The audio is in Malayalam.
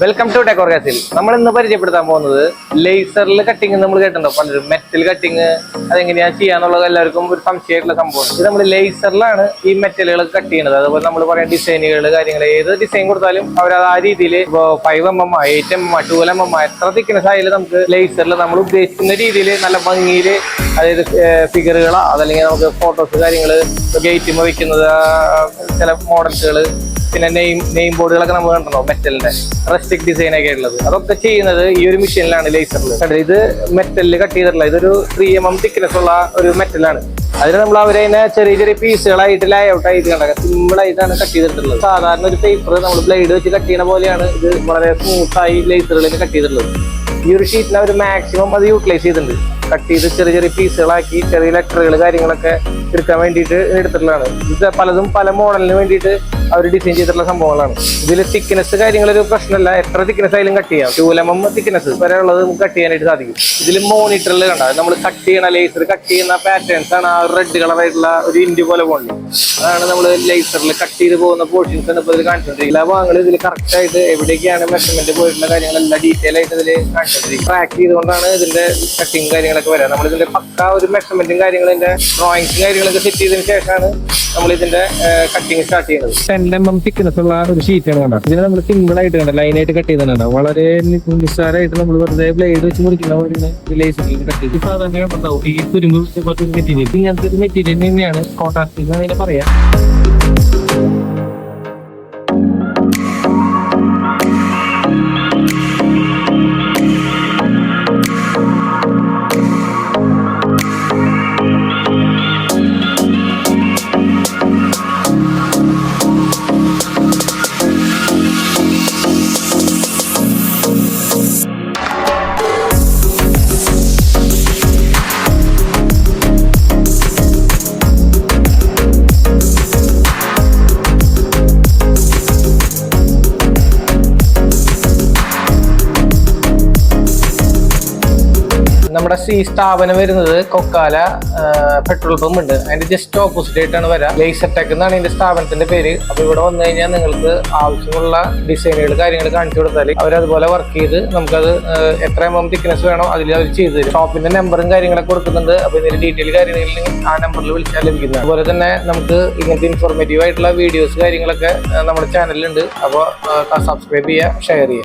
Welcome to ടെക്കോർഗാസിൽ. നമ്മൾ ഇന്ന് പരിചയപ്പെടുത്താൻ പോകുന്നത് ലേസറിൽ കട്ടിങ്. നമ്മൾ കേട്ടിട്ടുണ്ടോ പലരും മെറ്റൽ കട്ടിങ് അതെങ്ങനെയാണ് ചെയ്യാന്നുള്ളത് എല്ലാവർക്കും ഒരു സംശയമായിട്ടുള്ള സംഭവമാണ്. ഇത് നമ്മൾ ലേസറിലാണ് ഈ മെറ്റലുകൾ കട്ട് ചെയ്യുന്നത്. അതുപോലെ നമ്മൾ പറയുന്ന ഡിസൈനുകൾ കാര്യങ്ങൾ ഏത് ഡിസൈൻ കൊടുത്താലും അവരത് ആ രീതിയിൽ ഇപ്പോൾ 5mm 8mm 12mm എത്ര തിക്നെസ് ആയാലും നമുക്ക് ലേസറിൽ നമ്മൾ ഉദ്ദേശിക്കുന്ന രീതിയിൽ നല്ല ഭംഗിയിൽ, അതായത് ഫിഗറുകളോ അതല്ലെങ്കിൽ നമുക്ക് ഫോട്ടോസ് കാര്യങ്ങൾ ഗേറ്റുമ്പോൾ വെക്കുന്നത് ചില മോഡൽസുകൾ, പിന്നെ നെയിം ബോർഡുകളൊക്കെ നമ്മൾ കണ്ടോ മെറ്റലിന്റെ റസ്റ്റിക് ഡിസൈൻ ഒക്കെ ഉള്ളത്, അതൊക്കെ ചെയ്യുന്നത് ഈ ഒരു മെഷീനിലാണ് ലേസറിൽ. ഇത് മെറ്റലിൽ കട്ട് ചെയ്തിട്ടുള്ള ഇതൊരു 3mm തിക്നെസ് ഉള്ള ഒരു മെറ്റലാണ്. അതിന് നമ്മൾ അവരതിനെ ചെറിയ ചെറിയ പീസുകളായിട്ട് ലേഔട്ട് ആയിട്ട് കണ്ടത് സിമ്പിൾ ആയിട്ടാണ് കട്ട് ചെയ്തിട്ടുള്ളത്. സാധാരണ ഒരു പേപ്പർ നമ്മൾ ബ്ലേഡ് വെച്ച് കട്ട് ചെയ്യുന്ന പോലെയാണ് ഇത് വളരെ സ്മൂത്തായി ലേസറുകളിൽ കട്ട് ചെയ്തിട്ടുള്ളത്. ഈ ഒരു ഷീറ്റിന് അവർ മാക്സിമം അത് യൂട്ടിലൈസ് ചെയ്തിട്ടുണ്ട്. കട്ട് ചെയ്ത് ചെറിയ ചെറിയ പീസുകളാക്കി ചെറിയ ലെറ്ററുകൾ കാര്യങ്ങളൊക്കെ എടുക്കാൻ വേണ്ടിയിട്ട് എടുത്തിട്ടുള്ളതാണ്. ഇത് പലതും പല മോഡലിന് വേണ്ടിയിട്ട് അവർ ഡിസൈൻ ചെയ്തിട്ടുള്ള സംഭവങ്ങളാണ്. ഇതിൽ തിക്നെസ് കാര്യങ്ങളൊരു പ്രശ്നമല്ല, എത്ര തിക്നെസ് ആയാലും കട്ട് ചെയ്യാം. 2mm തിക്നെസ് വരെ ഉള്ളത് നമുക്ക് കട്ട് ചെയ്യാനായിട്ട് സാധിക്കും. ഇതിൽ മോണിറ്ററിൽ കണ്ട നമ്മൾ കട്ട് ചെയ്യണ ലേസർ കട്ട് ചെയ്യുന്ന പാറ്റേൺസ് ആണ് ആ റെഡ് കളറായിട്ടുള്ള ഒരു ഇൻഡി പോലെ പോകുന്നത്. അതാണ് നമ്മൾ ലേസറിൽ കട്ട് ചെയ്ത് പോകുന്ന പോർഷൻസ് ആണ് ഇപ്പോൾ ഇതിൽ കാണിച്ചുകൊണ്ടിരിക്കുന്നത്. എല്ലാ ഭാഗങ്ങളും ഇതിൽ കറക്റ്റ് ആയിട്ട് എവിടേക്കാണ് മെഷർമെന്റ് പോയിട്ടുള്ള കാര്യങ്ങളെല്ലാം ഡീറ്റെയിൽ ആയിട്ട് ഇതിൽ കാണിച്ചുകൊണ്ടിരിക്കും. ട്രാക്ക് ചെയ്തുകൊണ്ടാണ് ഇതിന്റെ കട്ടിങ് കാര്യങ്ങളൊക്കെ വരാം. നമ്മൾ ഇതിന്റെ പക്ക ഒരു മെഷർമെന്റും കാര്യങ്ങളും ഇതിന്റെ ഡ്രോയിങ്സും കാര്യങ്ങളൊക്കെ സെറ്റ് ചെയ്തതിനു ശേഷമാണ് നമ്മൾ ഇതിന്റെ കട്ടിങ് സ്റ്റാർട്ട് ചെയ്യുന്നത്. 10mm തിക്നെസ് ഉള്ള ഒരു ഷീറ്റാണ് കണ്ടത്. ഇതിനെ നമ്മൾ സിമ്പിൾ ആയിട്ട് കണ്ട ലൈനായിട്ട് കട്ട് ചെയ്തിട്ടുണ്ട്. വളരെ നിസ്സാരമായിട്ട് നമ്മൾ വെറുതെ ബ്ലേഡ് വെച്ച് മുറിക്കുന്ന പോലെയാണ് ലേസറിൽ കട്ട് ചെയ്ത്. സാധാരണ ഉണ്ടാവും ഈ തുരുമ്പ് മെറ്റീരിയൽ, ഇങ്ങനത്തെ ഒരു മെറ്റീരിയൽ തന്നെയാണ് കോട്ടാക്ട് എന്ന് അതിനെ പറയാം. നമ്മുടെ ഈ സ്ഥാപനം വരുന്നത് കൊക്കാല പെട്രോൾ പമ്പ് ഉണ്ട്, അതിന്റെ ജസ്റ്റ് ഓപ്പോസിറ്റ് ആയിട്ടാണ് വരാം. ലേസർ ടെക് എന്നാണ് ഇതിന്റെ സ്ഥാപനത്തിന്റെ പേര്. അപ്പൊ ഇവിടെ വന്നു കഴിഞ്ഞാൽ നിങ്ങൾക്ക് ആവശ്യമുള്ള ഡിസൈനുകൾ കാര്യങ്ങൾ കാണിച്ചു കൊടുത്താൽ അവരതുപോലെ വർക്ക് ചെയ്ത് നമുക്കത് എത്ര mm തിക്നെസ് വേണോ അതിൽ അവർ ചെയ്തു തരും. ഷോപ്പിന്റെ നമ്പറും കാര്യങ്ങളൊക്കെ കൊടുക്കുന്നുണ്ട്. അപ്പൊ ഇതിന്റെ ഡീറ്റെയിൽ കാര്യങ്ങളിൽ ആ നമ്പറിൽ വിളിച്ചാൽ ലഭിക്കുന്നത്. അതുപോലെ തന്നെ നമുക്ക് ഇങ്ങനത്തെ ഇൻഫോർമേറ്റീവ് ആയിട്ടുള്ള വീഡിയോസ് കാര്യങ്ങളൊക്കെ നമ്മുടെ ചാനലിലുണ്ട്. അപ്പോൾ സബ്സ്ക്രൈബ് ചെയ്യുക, ഷെയർ ചെയ്യുക.